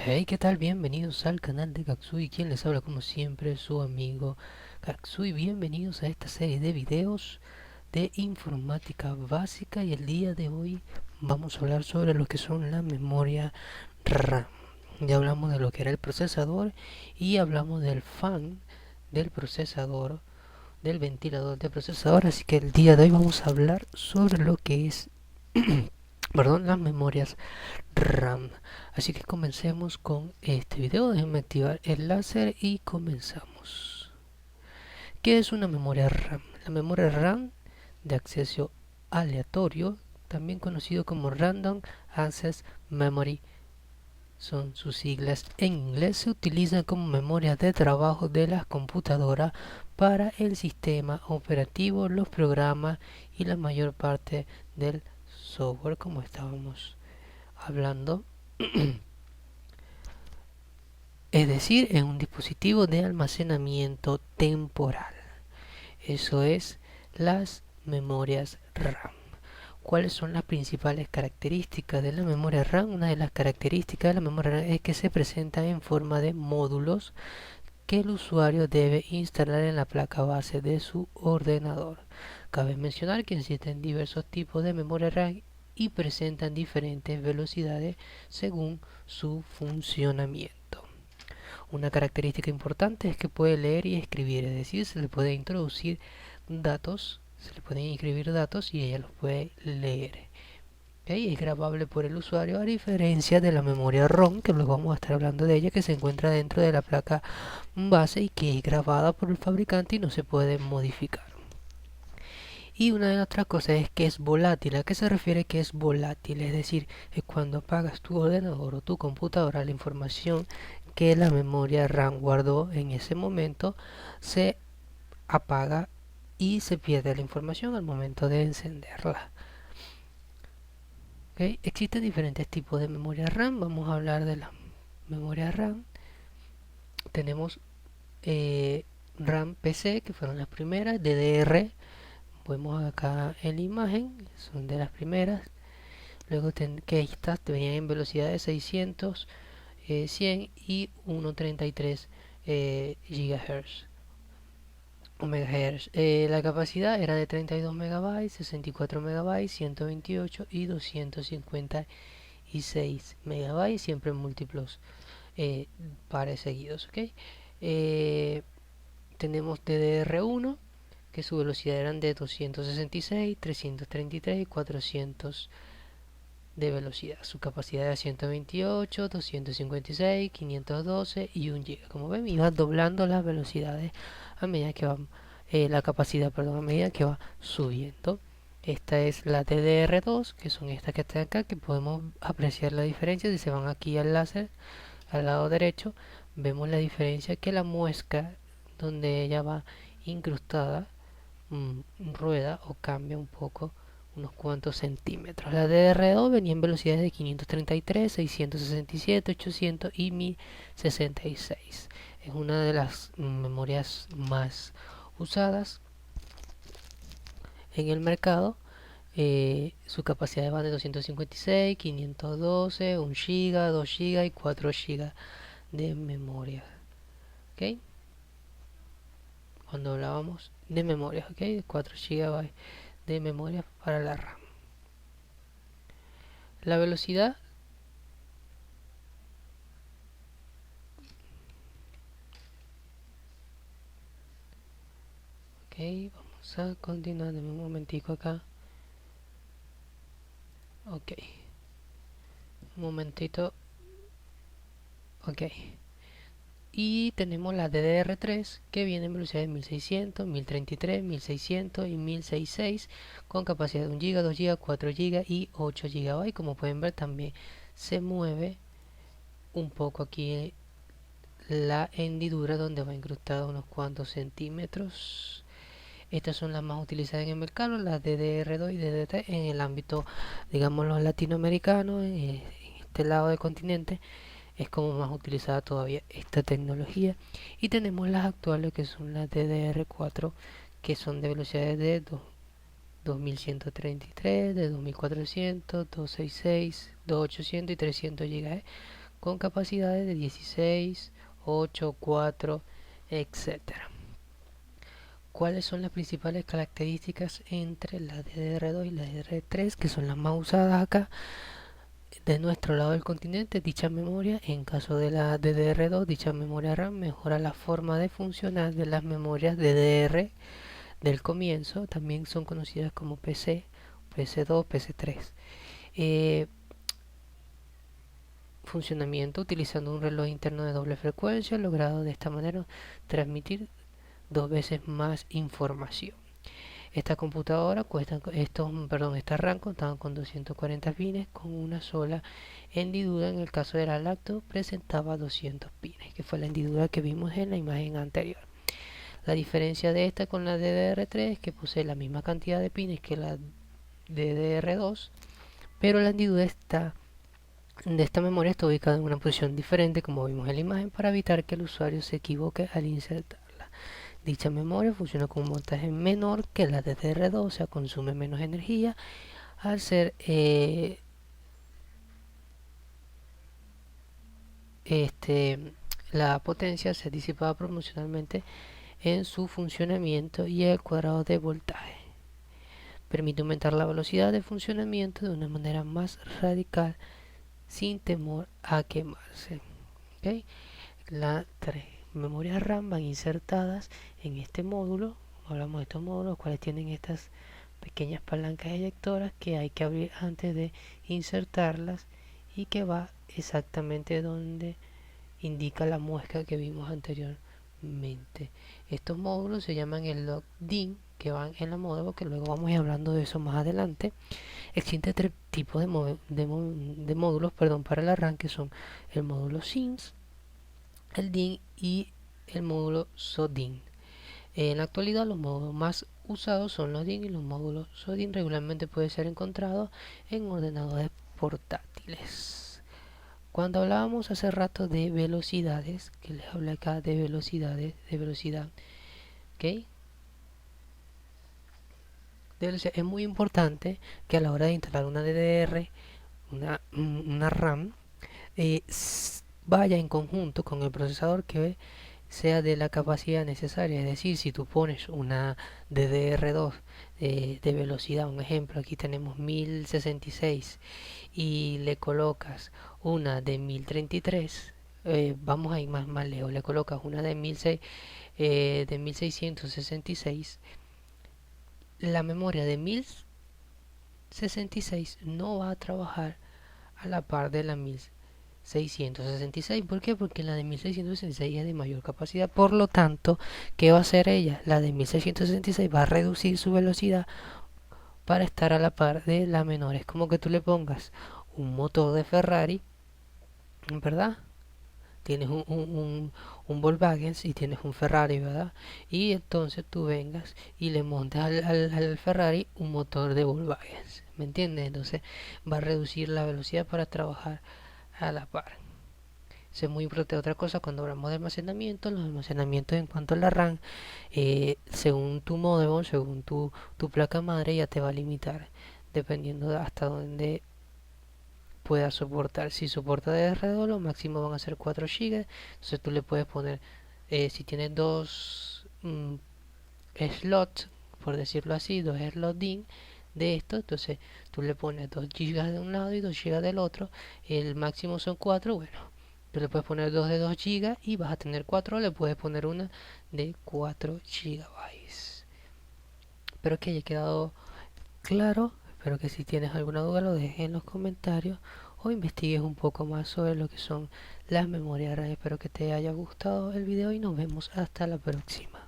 Hey, ¿qué tal? Bienvenidos al canal de Katsui, quien les habla como siempre, su amigo Katsui. Bienvenidos a esta serie de videos de informática básica y el día de hoy vamos a hablar sobre lo que son la memoria RAM. Ya hablamos de lo que era el procesador y hablamos del fan del procesador, del ventilador del procesador, así que el día de hoy vamos a hablar sobre lo que es, perdón, las memorias RAM. Así que comencemos con este video. Déjenme activar el láser y comenzamos. ¿Qué es una memoria RAM? La memoria RAM de acceso aleatorio, también conocido como Random Access Memory, son sus siglas en inglés, se utiliza como memoria de trabajo de las computadoras para el sistema operativo, los programas y la mayor parte del software, como estábamos hablando. Es decir, en un dispositivo de almacenamiento temporal. Eso es las memorias RAM. ¿Cuáles son las principales características de la memoria RAM? Una de las características de la memoria RAM es que se presenta en forma de módulos que el usuario debe instalar en la placa base de su ordenador. Cabe mencionar que existen diversos tipos de memoria RAM y presentan diferentes velocidades según su funcionamiento. Una característica importante es que puede leer y escribir, es decir, se le puede introducir datos, se le pueden escribir datos y ella los puede leer. ¿Okay? Es grabable por el usuario, a diferencia de la memoria ROM, que luego vamos a estar hablando de ella, que se encuentra dentro de la placa base y que es grabada por el fabricante y no se puede modificar. Y una de las otras cosas es que es volátil. ¿A qué se refiere que es volátil? Es decir, es cuando apagas tu ordenador o tu computadora, la información que la memoria RAM guardó en ese momento se apaga y se pierde la información al momento de encenderla. ¿Okay? Existen diferentes tipos de memoria RAM. Vamos a hablar de la memoria RAM. Tenemos RAM PC, que fueron las primeras, DDR. Vemos acá en la imagen, son de las primeras. Luego que estas venían en velocidad de 600, 100 y 1.33 GHz o megahertz. La capacidad era de 32 megabytes, 64 megabytes, 128 y 256 megabytes, siempre en múltiplos pares seguidos. ¿Okay? Tenemos DDR1, que su velocidad eran de 266, 333 y 400 de velocidad. Su capacidad era 128, 256, 512 y 1 GB. Como ven, iba doblando las velocidades a medida que va, la capacidad, perdón, a medida que va subiendo. Esta es la DDR2, que son estas que están acá, que podemos apreciar la diferencia. Si se van aquí al láser, al lado derecho, vemos la diferencia que la muesca donde ella va incrustada rueda o cambia un poco unos cuantos centímetros. La DDR2 venía en velocidades de 533, 667, 800 y 1066. Es una de las memorias más usadas en el mercado. Su capacidad va de 256, 512, 1 GB, 2 GB y 4 GB de memoria. ¿Okay? Cuando hablábamos de memoria, ¿okay? 4 GB de memoria para la RAM. La velocidad ok, vamos a continuar de un momentico acá. Ok, un momentito. Ok, y tenemos la DDR3 que viene en velocidad de 1600, 1033, 1600 y 1066 con capacidad de 1 GB, 2 GB, 4 GB y 8 GB. Como pueden ver, también se mueve un poco aquí la hendidura donde va incrustada unos cuantos centímetros. Estas son las más utilizadas en el mercado, las DDR2 y DDT en el ámbito, digamos, los latinoamericanos, en este lado del continente es como más utilizada todavía esta tecnología. Y tenemos las actuales que son las DDR4, que son de velocidades de 2133, de 2400, 266, 2800 y 300 GHz con capacidades de 16, 8, 4, etcétera. ¿Cuáles son las principales características entre la DDR2 y la DDR3, que son las más usadas acá? De nuestro lado del continente, dicha memoria, en caso de la DDR2, dicha memoria RAM mejora la forma de funcionar de las memorias DDR del comienzo, también son conocidas como PC, PC2, PC3. Funcionamiento utilizando un reloj interno de doble frecuencia, logrado de esta manera transmitir 2 veces más información. Esta computadora esta RAM contaba con 240 pines con una sola hendidura. En el caso de la laptop presentaba 200 pines, que fue la hendidura que vimos en la imagen anterior. La diferencia de esta con la DDR3 es que posee la misma cantidad de pines que la DDR2, pero la hendidura de esta memoria está ubicada en una posición diferente, como vimos en la imagen, para evitar que el usuario se equivoque al insertarla. Dicha memoria funciona con un voltaje menor que la DDR2, o sea, consume menos energía, al ser la potencia se disipa proporcionalmente en su funcionamiento y el cuadrado de voltaje. Permite aumentar la velocidad de funcionamiento de una manera más radical sin temor a quemarse. ¿Okay? La 3. Memorias RAM van insertadas en este módulo. Hablamos de estos módulos, los cuales tienen estas pequeñas palancas eyectoras que hay que abrir antes de insertarlas y que va exactamente donde indica la muesca que vimos anteriormente. Estos módulos se llaman el log DIN, que van en la motherboard, que luego vamos a ir hablando de eso más adelante. Existen 3 tipos de módulos para la RAM, que son el módulo SIMS, el DIN y el módulo SODIN. En la actualidad los módulos más usados son los DIN, y los módulos SODIN regularmente pueden ser encontrados en ordenadores portátiles. Cuando hablábamos hace rato de velocidades, que les hablé acá de velocidad, ¿ok? Es muy importante que a la hora de instalar una DDR, una RAM, vaya en conjunto con el procesador que sea de la capacidad necesaria. Es decir, si tú pones una DDR2 de velocidad, un ejemplo, aquí tenemos 1066 y le colocas una de 1033, vamos a ir más lejos, le colocas una de 1666, la memoria de 1066 no va a trabajar a la par de la 1666. ¿Por qué? Porque la de 1666 es de mayor capacidad. Por lo tanto, ¿qué va a hacer ella? La de 1666 va a reducir su velocidad para estar a la par de la menor. Es como que tú le pongas un motor de Ferrari, ¿verdad? Tienes un Volkswagen y tienes un Ferrari, ¿verdad? Y entonces tú vengas y le montes al Ferrari un motor de Volkswagen, ¿me entiendes? Entonces va a reducir la velocidad para trabajar a la par. Eso es muy importante. Otra cosa, cuando hablamos de almacenamiento, los almacenamientos en cuanto a la RAM, según tu motherboard, según tu placa madre, ya te va a limitar, dependiendo de hasta dónde pueda soportar. Si soporta DDR2, lo máximo van a ser 4 GB. Entonces tú le puedes poner, si tienes dos slots, por decirlo así, dos slots DIN de esto, entonces tú le pones 2 GB de un lado y 2 GB del otro. El máximo son 4. Bueno, tú le puedes poner 2 de 2 GB y vas a tener 4. Le puedes poner una de 4 GB. Espero que haya quedado claro. Espero que si tienes alguna duda lo dejes en los comentarios o investigues un poco más sobre lo que son las memorias RAM. Espero que te haya gustado el video y nos vemos hasta la próxima.